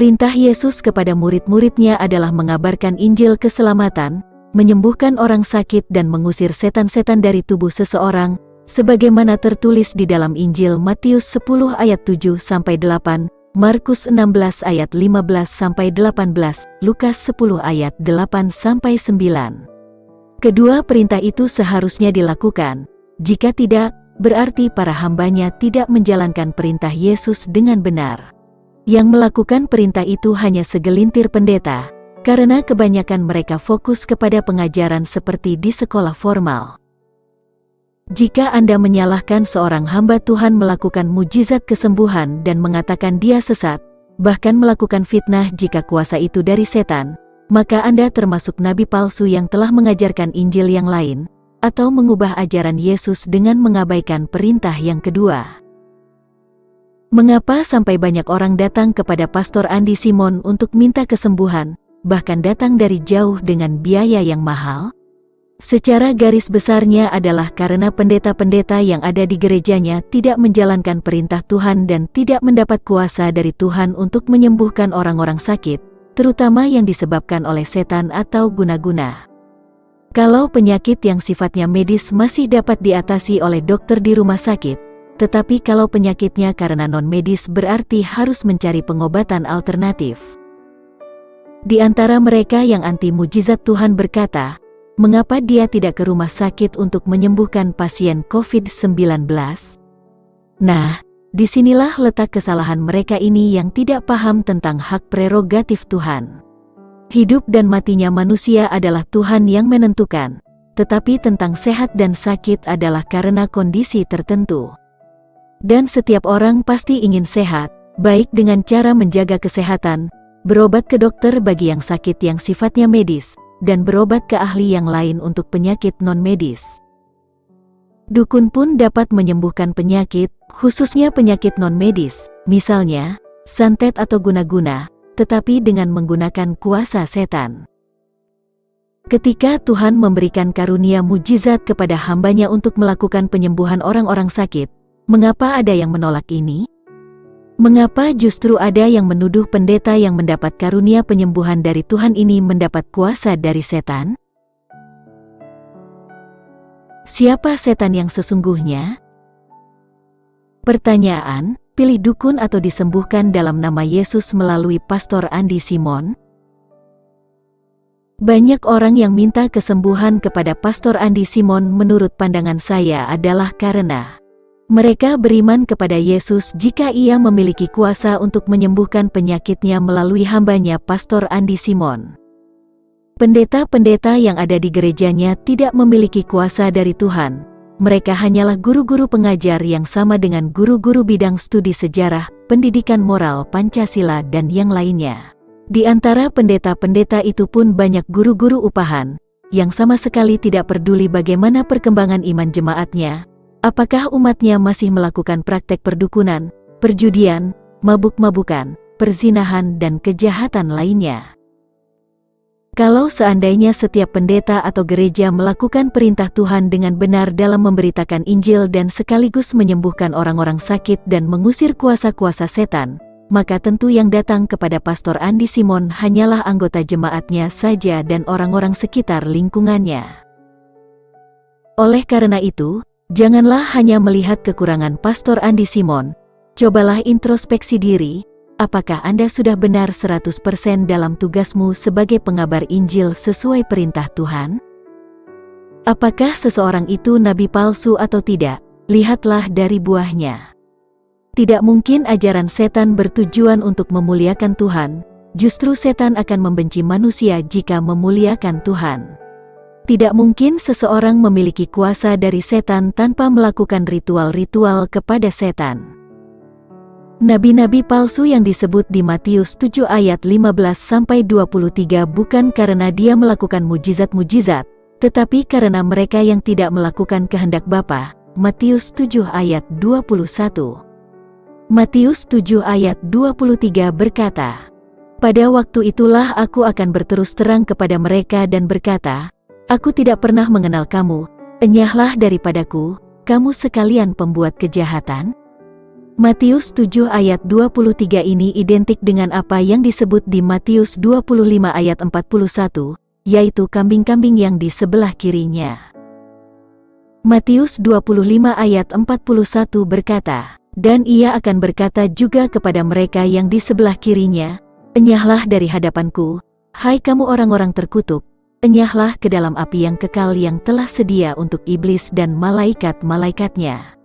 Perintah Yesus kepada murid-muridnya adalah mengabarkan Injil keselamatan, menyembuhkan orang sakit dan mengusir setan-setan dari tubuh seseorang, sebagaimana tertulis di dalam Injil Matius 10 ayat 7-8, Markus 16 ayat 15-18, Lukas 10 ayat 8-9. Kedua perintah itu seharusnya dilakukan. Jika tidak, berarti para hambanya tidak menjalankan perintah Yesus dengan benar. Yang melakukan perintah itu hanya segelintir pendeta, karena kebanyakan mereka fokus kepada pengajaran seperti di sekolah formal. Jika Anda menyalahkan seorang hamba Tuhan melakukan mujizat kesembuhan dan mengatakan dia sesat, bahkan melakukan fitnah jika kuasa itu dari setan, maka Anda termasuk nabi palsu yang telah mengajarkan Injil yang lain, atau mengubah ajaran Yesus dengan mengabaikan perintah yang kedua. Mengapa sampai banyak orang datang kepada Pastor Andy Simon untuk minta kesembuhan, bahkan datang dari jauh dengan biaya yang mahal? Secara garis besarnya adalah karena pendeta-pendeta yang ada di gerejanya tidak menjalankan perintah Tuhan dan tidak mendapat kuasa dari Tuhan untuk menyembuhkan orang-orang sakit, terutama yang disebabkan oleh setan atau guna-guna. Kalau penyakit yang sifatnya medis masih dapat diatasi oleh dokter di rumah sakit, tetapi kalau penyakitnya karena non-medis berarti harus mencari pengobatan alternatif. Di antara mereka yang anti mujizat Tuhan berkata, mengapa dia tidak ke rumah sakit untuk menyembuhkan pasien COVID-19? Nah, disinilah letak kesalahan mereka ini yang tidak paham tentang hak prerogatif Tuhan. Hidup dan matinya manusia adalah Tuhan yang menentukan, tetapi tentang sehat dan sakit adalah karena kondisi tertentu. Dan setiap orang pasti ingin sehat, baik dengan cara menjaga kesehatan, berobat ke dokter bagi yang sakit yang sifatnya medis, dan berobat ke ahli yang lain untuk penyakit non-medis. Dukun pun dapat menyembuhkan penyakit, khususnya penyakit non-medis, misalnya, santet atau guna-guna, tetapi dengan menggunakan kuasa setan. Ketika Tuhan memberikan karunia mujizat kepada hambanya untuk melakukan penyembuhan orang-orang sakit, mengapa ada yang menolak ini? Mengapa justru ada yang menuduh pendeta yang mendapat karunia penyembuhan dari Tuhan ini mendapat kuasa dari setan? Siapa setan yang sesungguhnya? Pertanyaan, pilih dukun atau disembuhkan dalam nama Yesus melalui Pastor Andy Simon? Banyak orang yang minta kesembuhan kepada Pastor Andy Simon menurut pandangan saya adalah karena mereka beriman kepada Yesus jika ia memiliki kuasa untuk menyembuhkan penyakitnya melalui hambanya Pastor Andy Simon. Pendeta-pendeta yang ada di gerejanya tidak memiliki kuasa dari Tuhan. Mereka hanyalah guru-guru pengajar yang sama dengan guru-guru bidang studi sejarah, pendidikan moral, Pancasila, dan yang lainnya. Di antara pendeta-pendeta itu pun banyak guru-guru upahan, yang sama sekali tidak peduli bagaimana perkembangan iman jemaatnya. Apakah umatnya masih melakukan praktek perdukunan, perjudian, mabuk-mabukan, perzinahan dan kejahatan lainnya? Kalau seandainya setiap pendeta atau gereja melakukan perintah Tuhan dengan benar dalam memberitakan Injil dan sekaligus menyembuhkan orang-orang sakit dan mengusir kuasa-kuasa setan, maka tentu yang datang kepada Pastor Andy Simon hanyalah anggota jemaatnya saja dan orang-orang sekitar lingkungannya. Oleh karena itu, janganlah hanya melihat kekurangan Pastor Andy Simon, cobalah introspeksi diri, apakah Anda sudah benar 100% dalam tugasmu sebagai pengabar Injil sesuai perintah Tuhan? Apakah seseorang itu nabi palsu atau tidak? Lihatlah dari buahnya. Tidak mungkin ajaran setan bertujuan untuk memuliakan Tuhan, justru setan akan membenci manusia jika memuliakan Tuhan. Tidak mungkin seseorang memiliki kuasa dari setan tanpa melakukan ritual-ritual kepada setan. Nabi-nabi palsu yang disebut di Matius 7 ayat 15-23 bukan karena dia melakukan mujizat-mujizat, tetapi karena mereka yang tidak melakukan kehendak Bapa. Matius 7 ayat 21. Matius 7 ayat 23 berkata, "Pada waktu itulah aku akan berterus terang kepada mereka dan berkata, Aku tidak pernah mengenal kamu, enyahlah daripadaku, kamu sekalian pembuat kejahatan." Matius 7 ayat 23 ini identik dengan apa yang disebut di Matius 25 ayat 41, yaitu kambing-kambing yang di sebelah kirinya. Matius 25 ayat 41 berkata, "Dan ia akan berkata juga kepada mereka yang di sebelah kirinya, enyahlah dari hadapanku, hai kamu orang-orang terkutuk, enyahlah ke dalam api yang kekal yang telah sedia untuk iblis dan malaikat-malaikatnya."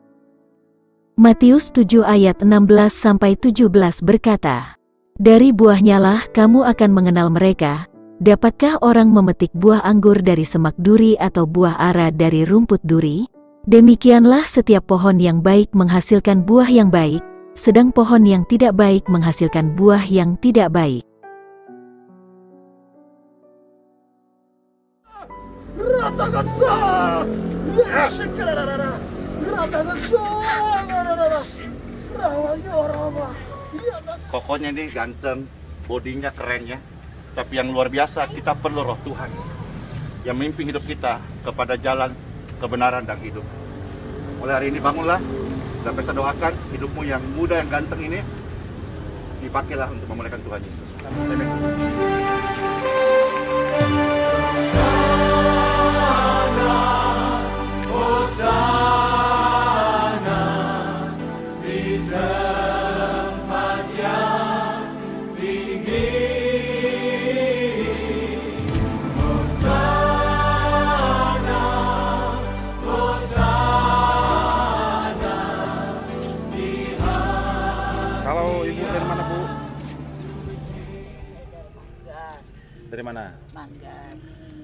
Matius 7 ayat 16-17 berkata, "Dari buahnya lah kamu akan mengenal mereka. Dapatkah orang memetik buah anggur dari semak duri atau buah ara dari rumput duri? Demikianlah setiap pohon yang baik menghasilkan buah yang baik, sedang pohon yang tidak baik menghasilkan buah yang tidak baik." Kokonya nih ganteng, bodinya keren ya. Tapi yang luar biasa, kita perlu roh Tuhan yang memimpin hidup kita kepada jalan kebenaran dan hidup. Mulai hari ini bangunlah dan kita doakan hidupmu yang muda, yang ganteng ini dipakailah untuk memuliakan Tuhan Yesus. Amin. Kalau ibu dari mana, Bu? Dari mana? Manggar.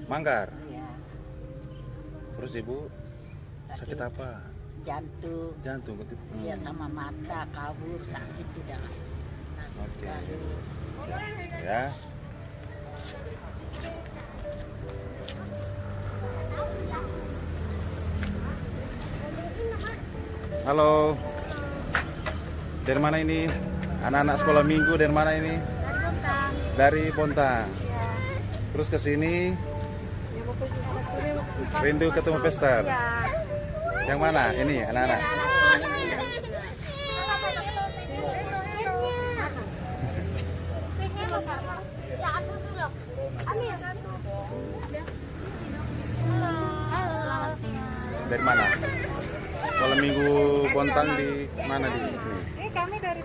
Manggar. Ya, Terus ibu sakit apa? jantung. Jantung. Ya sama mata kabur sakit tidak. Oke. Ya. Halo. Dari mana ini? Anak-anak sekolah minggu dari mana ini? Dari Bontang. Terus ke sini rindu ketemu Pester. Yang mana? Ini anak-anak. Dari mana? Sekolah minggu Bontang di mana di ini? Kami dari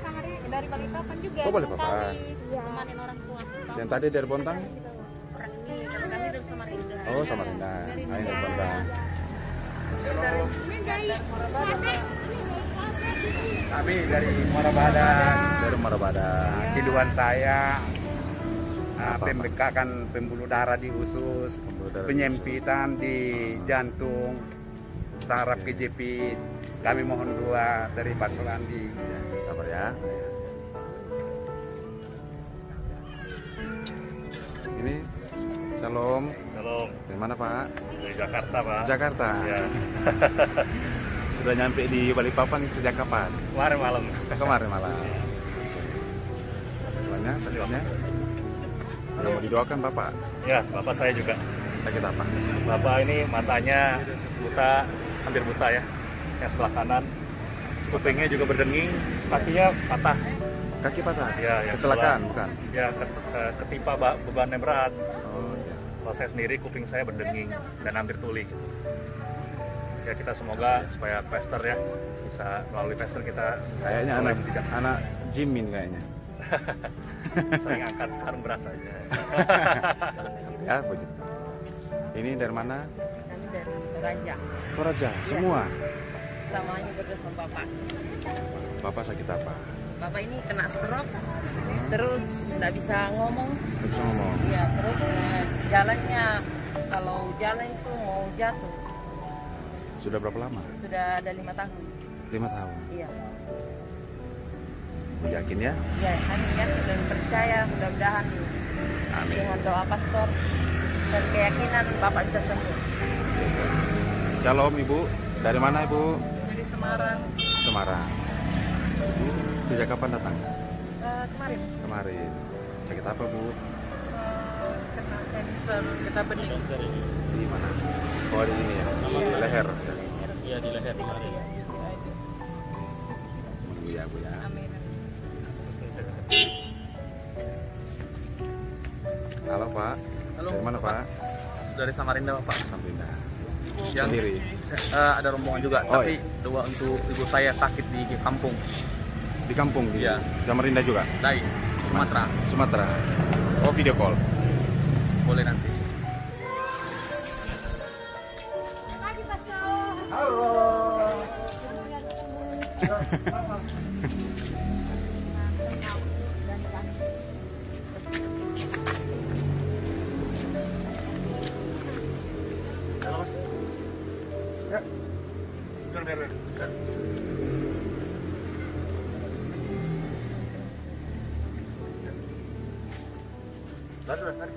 dari Balikpapan juga. Oh, Balikpapan. Temanin orang tua. Yang tadi dari Bontang? Orang ini, kalau kami dari Samarinda. Oh, Samarinda. Ini dari Bontang. Kami dari Muara Badan. Dari Muara Badan. Kehidupan saya pembekakan pembuluh darah di usus, Pembuluh darah di penyempitan di jantung, saraf kejepit. Kami mohon doa dari Pak Sulandi. Ya, sabar ya. Ini Shalom. Shalom. Dari mana, Pak? Dari Jakarta, Pak. Jakarta. Ya. Sudah nyampe di Balikpapan sejak kapan? Kemarin malam. Kemarin malam. Doanya, sakitnya? Yang mau didoakan Bapak? Ya, Bapak saya juga. Sakit apa? Bapak ini matanya buta, hampir buta ya. Yang sebelah kanan. Kupingnya juga berdenging, kakinya patah. Kaki patah? Ya, yang Kecelakaan, sebelah. bukan? Ya, ketimpa beban yang berat. Oh, iya. Kalau saya sendiri kuping saya berdenging dan hampir tuli. Ya, kita semoga supaya Pester ya bisa melalui Pester kita Kayaknya mulai anak bijak. Jimin kayaknya. Sering angkat karung beras aja. Ya, puji. Ini dari mana? Kami dari Toraja. Toraja, semua. Sama ini berdua sama bapak. Bapak sakit apa? Bapak ini kena stroke, terus nggak bisa ngomong. Nggak bisa ngomong. Iya, terus jalannya kalau jalan itu mau jatuh. Sudah berapa lama? Sudah ada 5 tahun. 5 tahun. Iya. Yakin ya? Ya, kami kan sudah percaya, mudah-mudahan Amin. dengan doa pastor dan keyakinan Bapak bisa sembuh. Shalom Ibu. Dari mana Ibu? Dari Semarang. Semarang. Ibu sejak kapan datang? Kemarin Kemarin. Sakit apa Bu? kena cancer getah bening. Di mana? Oh di ini ya? Di leher. Iya, di leher kemarin. ya Bu ya. Amin. Halo Pak. Halo, Dari mana Pak? Dari Samarinda Pak. Samarinda. Yang Sendiri. ada rombongan juga, Oh, tapi dua untuk ibu saya sakit di kampung. Di kampung di Iya. Samarinda juga. Dai, Sumatera. Sumatera. Oh, video call. Boleh nanti. Ya. Biar. Lari.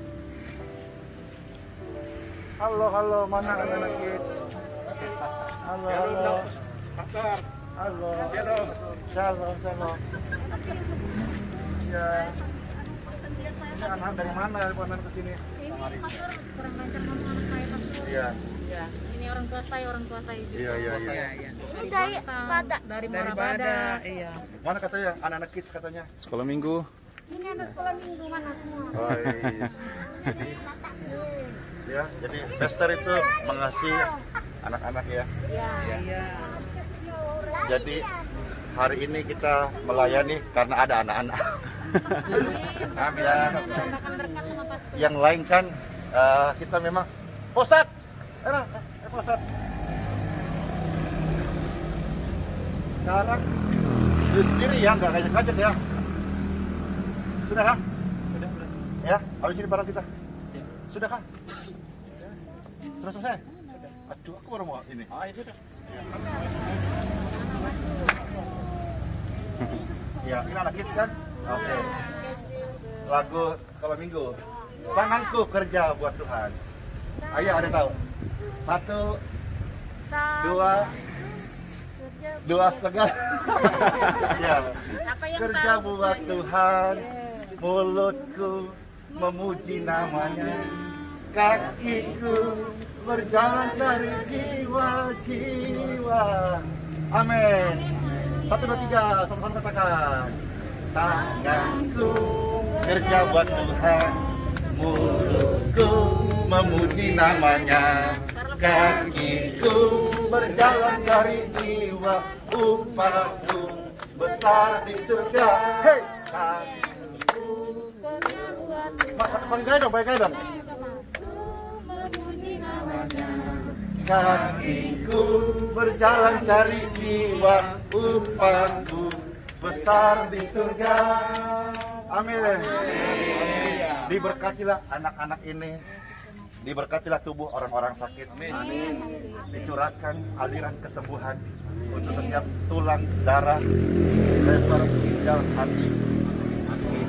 Halo, mana anak kids? Halo. Halo. Shalom. Ya. Ini anak dari mana? Dari ke sini? Ini pastor kurang lancar ngomong anak saya pastor. Iya. Ya. Ini orang tua saya juga. Iya. Ini dari Morabada. Iya. Mana katanya anak-anak kids katanya? Sekolah minggu. Ini anak sekolah minggu mana semua? Oh, iya. Ya, jadi Pastor itu mengasihi anak-anak ya. Iya. Jadi hari ini kita melayani karena ada anak-anak. Amin. Tambahkan berkat sama pastor. Yang lain kan kita memang Posat. Posat. Sekarang diri sendiri ya, nggak ngajak-ngajak ya. Sudah kah? Sudah. Ya, habis ini barang kita. Sudah kah? Sudah selesai? Sudah. Aduh, aku baru mau ini. Ah, ya sudah. Ya, ini anak kita kan? Oke. Lagu kalau minggu. Tanganku kerja buat Tuhan. Ayo, ada tahu? 1, 2 setengah. Ya. Kerja buat Tuhan. Mulutku memuji namanya, kakiku berjalan cari jiwa-jiwa. Amin. 1, 2, 3, sama-sama katakan. Tanganku kerja buat Tuhan, mulutku memuji namanya, kakiku berjalan cari jiwa, upahku besar di surga. Hei, pakai dong. Kakiku berjalan cari jiwa, upahku besar di surga. Amin. Diberkatilah anak-anak ini, diberkatilah tubuh orang-orang sakit. Amin. Dicurahkan aliran kesembuhan untuk setiap tulang, darah, leher, ginjal, hati. Amin.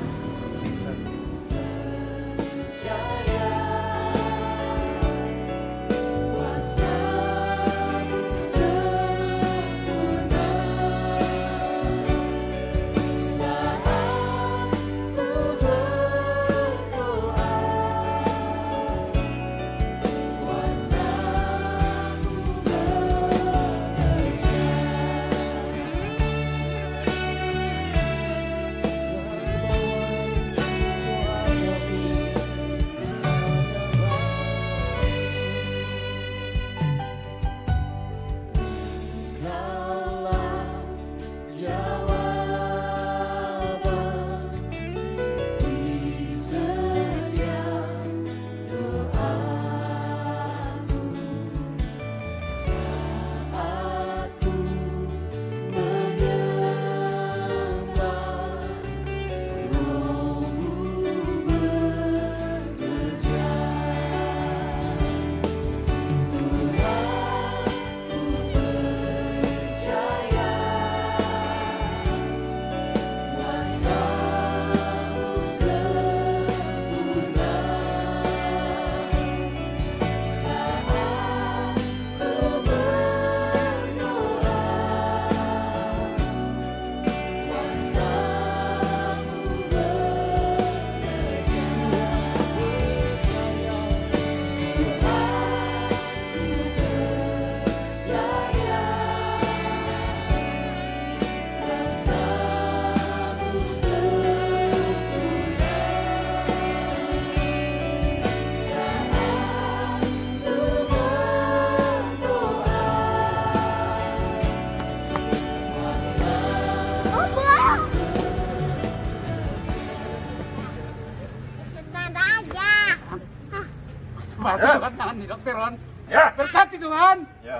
Tuhan tangani dokter Ron. Ya. Berkati Tuhan. Ya.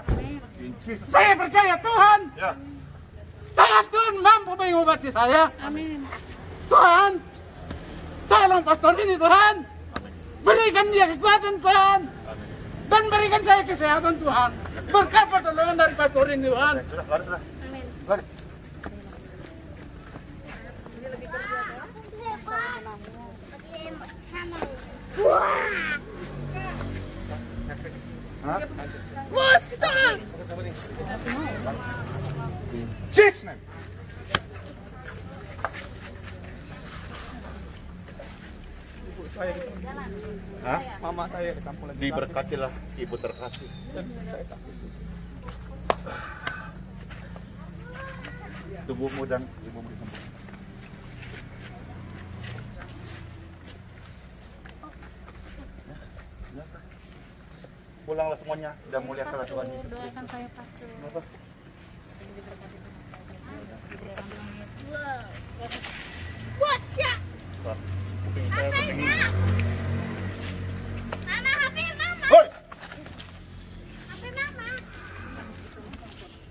Incis. Saya percaya Tuhan. Ya. Tangan Tuhan mampu mengobati saya. Amin. Tuhan, tolong pastor ini Tuhan. Berikan dia kekuatan Tuhan. Dan berikan saya kesehatan Tuhan. Berkat pertolongan dari pastor ini Tuhan. Sudah, lari sudah. Amin. Lari. Hah? Pastor. Cis. Hah? Mama saya di kampung lagi. Diberkatilah ibu terkasih. Tubuhmu dan ibumu disembuhkan. Ya. Pulanglah semuanya dan muliakanlah Tuhan Yesus. Doakan saya pastor. Kenapa? Bocah. Pak, kuping saya pusing. Mama, HP mama. Hoi! HP mama.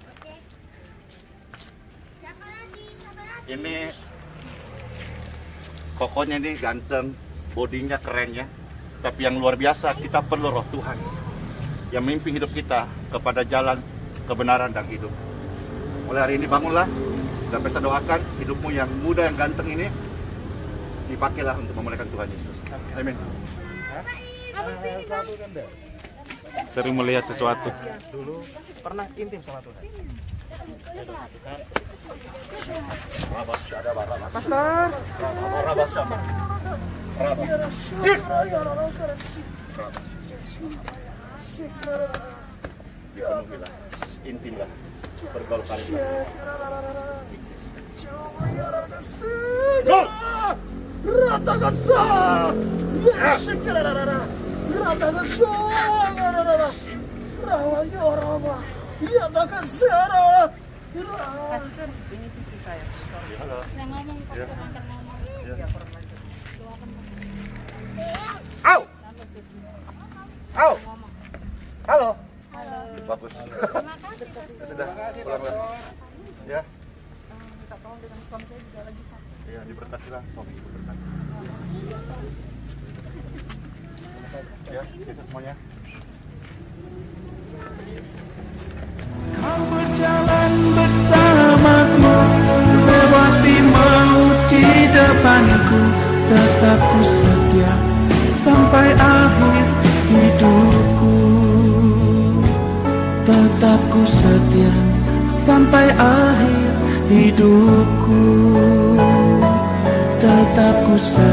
Oke. Siapa lagi? Siapa lagi? Ini kokonya nih ganteng, bodinya keren ya. Tapi yang luar biasa, kita perlu roh Tuhan yang memimpin hidup kita kepada jalan kebenaran dan hidup. Mulai hari ini bangunlah dan kita doakan hidupmu yang muda, yang ganteng ini dipakailah untuk memuliakan Tuhan Yesus. Amin. Sering melihat sesuatu. Dulu pernah intim sama Tuhan. Pastor. Dipenuhilah, intimlah, bergaul karib. Rata kasar. Ya, shikirarara. Rata kasar. Rawa yoraba. Rata kasar. Pastor, ini cucu saya. Halo. Yang ngomong Ya. pastor antar ngomong. Ya. Doakan Au! Au! Halo. Halo. Bagus. Terima kasih pastor. Sudah, pulanglah. Ya. Minta tolong dengan suami saya juga lagi sakit. Ya, diberkatilah suami ibu berkati. Ya, kita semuanya. Kau berjalan bersamaku, lewati maut di depanku, tetap ku setia sampai akhir hidupku. Tetap ku setia sampai akhir hidupku. Tetap ku setia.